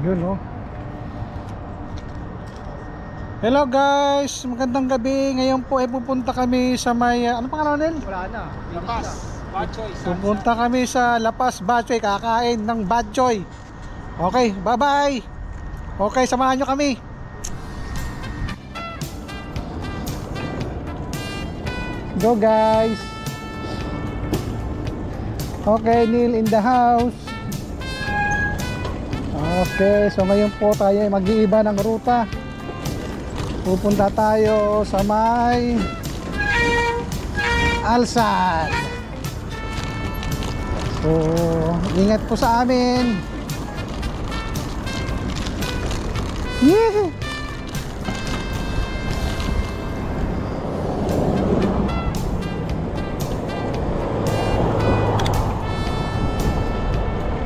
Yun oh. Hello guys, magandang gabi. Ngayon po ay pupunta kami sa may ano pangalan nila? Wala na. Lapas. Batchoy. Pupunta kami sa Lapas Batchoy, kakain ng Batchoy. Okay, bye-bye. Okay, samahan nyo kami. Go guys. Okay, Neil in the house. Okay, so ngayon po tayo ay mag-iiba ng ruta. Pupunta tayo sa may Alsad. So, ingat po sa amin. Yeah.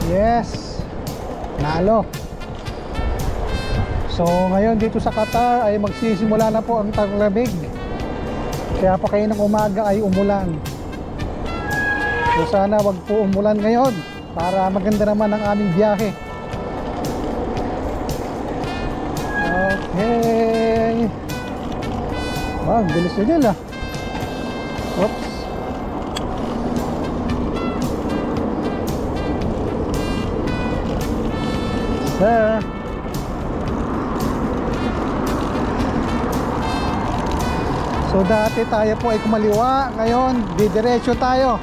Yes. Nalo. So ngayon dito sa Qatar ay magsisimula na po ang taglamig. Kaya pa kayo ng umaga ay umulan. So sana wag po umulan ngayon para maganda naman ang aming biyahe. Okay. Wow, bilis nila. Oops. Sir. So dati tayo po ay kumaliwa, ngayon didiretso tayo.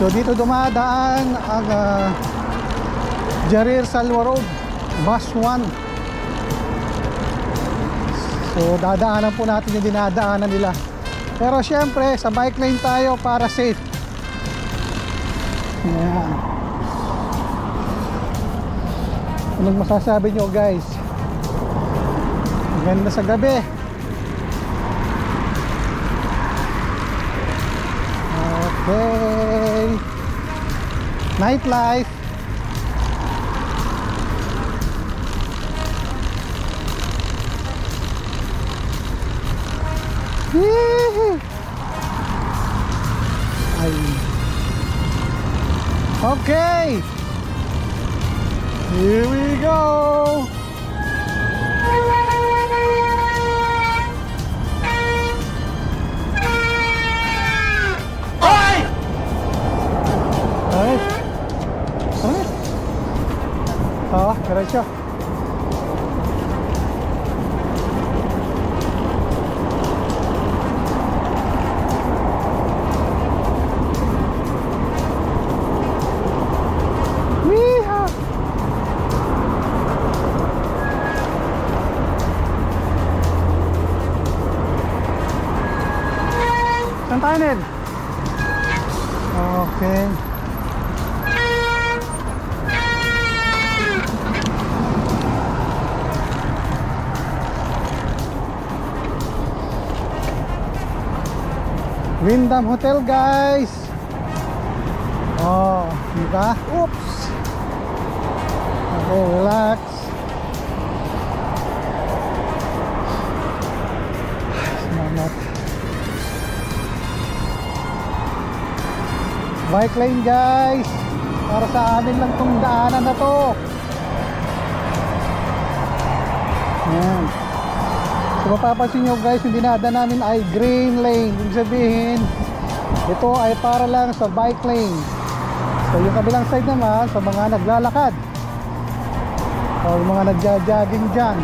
So dito dumadaan ang Jarir Salwa Road, Bus 1. So dadaanan po natin yung dinadaanan nila. Pero syempre sa bike lane tayo para safe. Ayan. Anong masasabi nyo guys? Ganda sa gabi. Okay. Nightlife. Ay. Okay. Here we go. Diretso. Weeha. Saan tayo nil? Okay. Windham Hotel guys. Oh, diba? Oops. Okay, relax. Semangat. Bike lane guys. Para sa amin lang tong daanan na to. Ayan. So mapapansin nyo guys, yung dinada namin ay green lane. Ibig sabihin, ito ay para lang sa bike lane. So yung kabilang side naman, sa mga naglalakad o yung mga nagja-jogging dyan.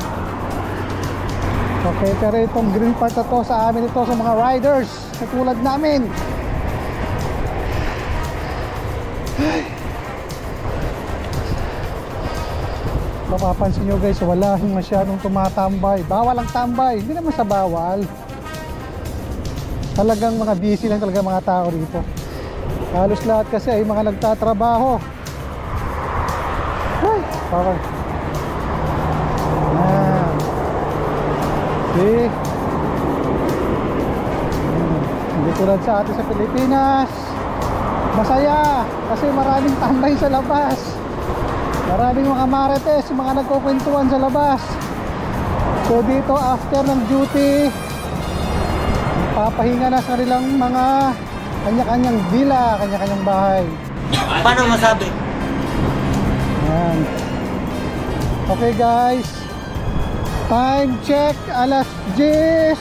Okay, pero itong green part na to, sa amin ito, sa mga riders na tulad namin. Mapapansin nyo guys, wala masyadong tumatambay. Bawal ang tambay, hindi naman sa bawal. Talagang mga busy lang talaga mga tao rito. Halos lahat kasi ay mga nagtatrabaho. Ay, parang ayan. Okay. Hindi tulad sa atin sa Pilipinas, masaya kasi maraming tambay sa labas. Maraming mga marites, mga nagkukwentuhan sa labas. So dito after ng duty, papahinga na sa kanilang mga kanya-kanyang villa, kanya-kanyang bahay. Paano masabi? Ayan. Okay guys, time check, alas 10.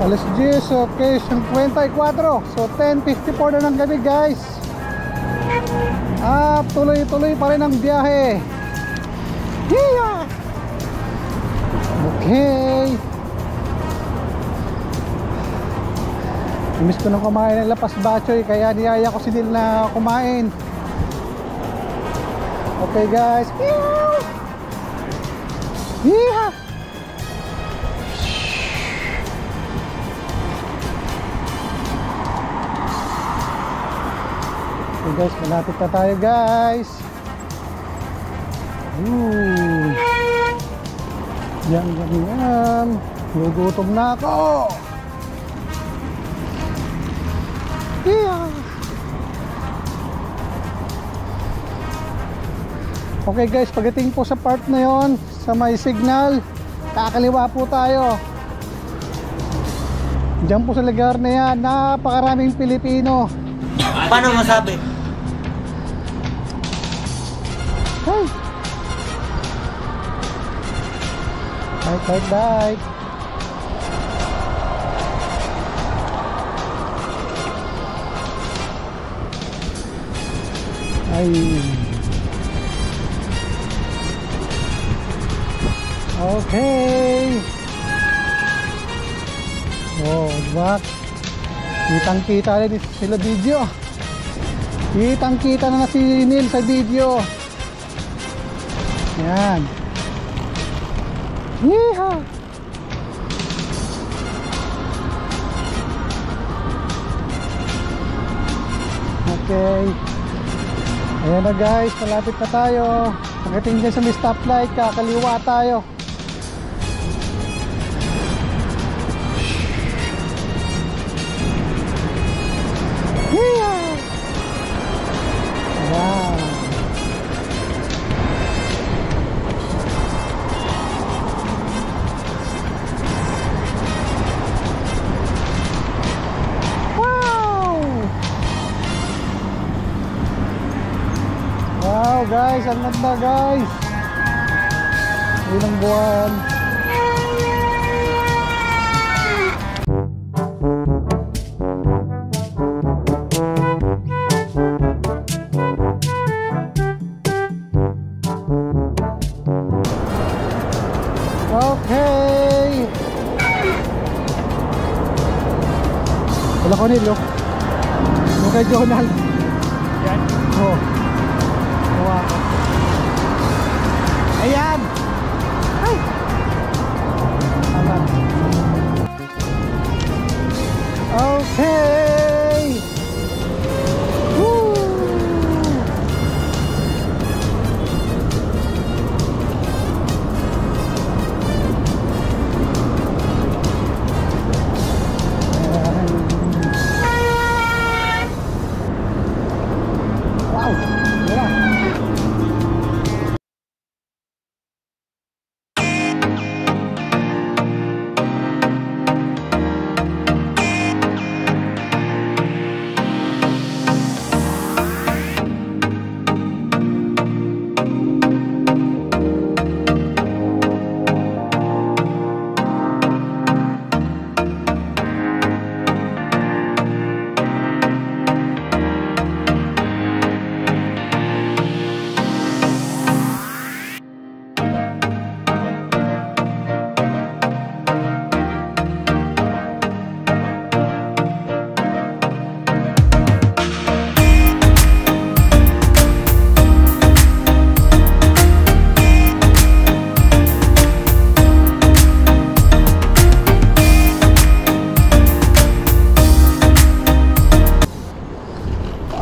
Alas 10, okay, 54. So 10:54 na ng gabi guys. Tuloy-tuloy pa rin ang biyahe. Yeah! Okay. Miss ko nang kumain ng lapas bachoy, kaya niyaya ko si Neil na kumain. Okay guys. Yeah! Okay guys, malapit na tayo guys. Yan. Gugutom na ako. Yeah. Okay guys, pagdating po sa part na yon, sa may signal, kakaliwa po tayo. Diyan po sa lugar na yan, napakaraming Pilipino. Paano masabi? Hey. Bye. Ay. Okay. Oh, diba? Kitang-kita rin sila video. Kitang-kita na si Neil sa video. Yan. Yeehaw! Okay. Ayan na guys, malapit na tayo. Pagdating dyan sa may stoplight, kakaliwa tayo. Yeah! Wow! Wow guys, ang ganda guys. Ilang buwan. Okay. Wala ko nilo. Yung kay Jonal. Yan. Oh. Ayan. Ay. Ayan. Okay. Woo. Wow. Wala.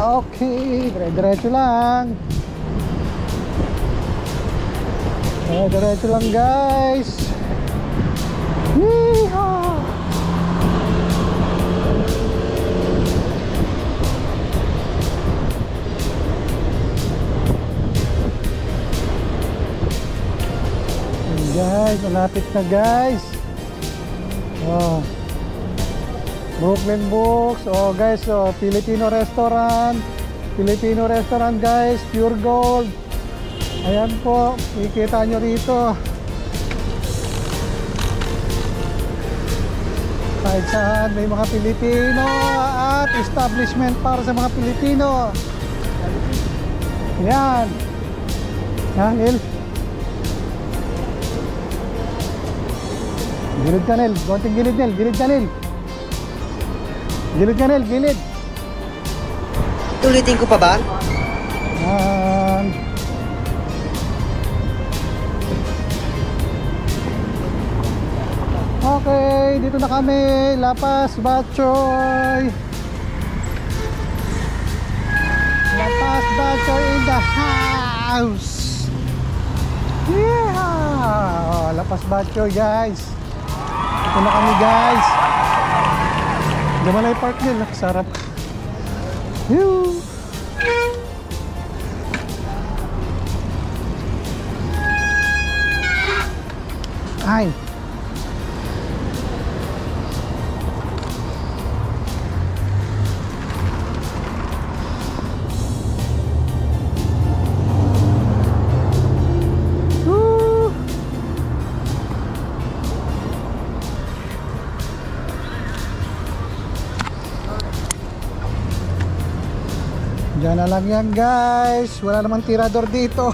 Okay, diretso lang. Diretso lang guys. Yeehaw! Guys, malapit na guys. Oh. Brooklyn Books. Oh guys, oh, Filipino restaurant, Filipino restaurant guys, Pure Gold. Ayan po, ikita nyo rito. Kahit saan may mga Pilipino at establishment para sa mga Pilipino. Ayan. Yan, Il. Gilid ka, Nel. Konting gilid, Nel. Gilid ka, Nel. Gilid ka, Nel. Gilid. Ulitin ko pa ba? Yan. Okay, dito na kami. Lapas Batchoy. Lapas Batchoy in the house. Yeah. Lapas Batchoy guys. Dito na kami guys. Gamalay Park nila. Sarap. Yoo. Ay. Diyan na lang yan guys. Wala namang tirador dito.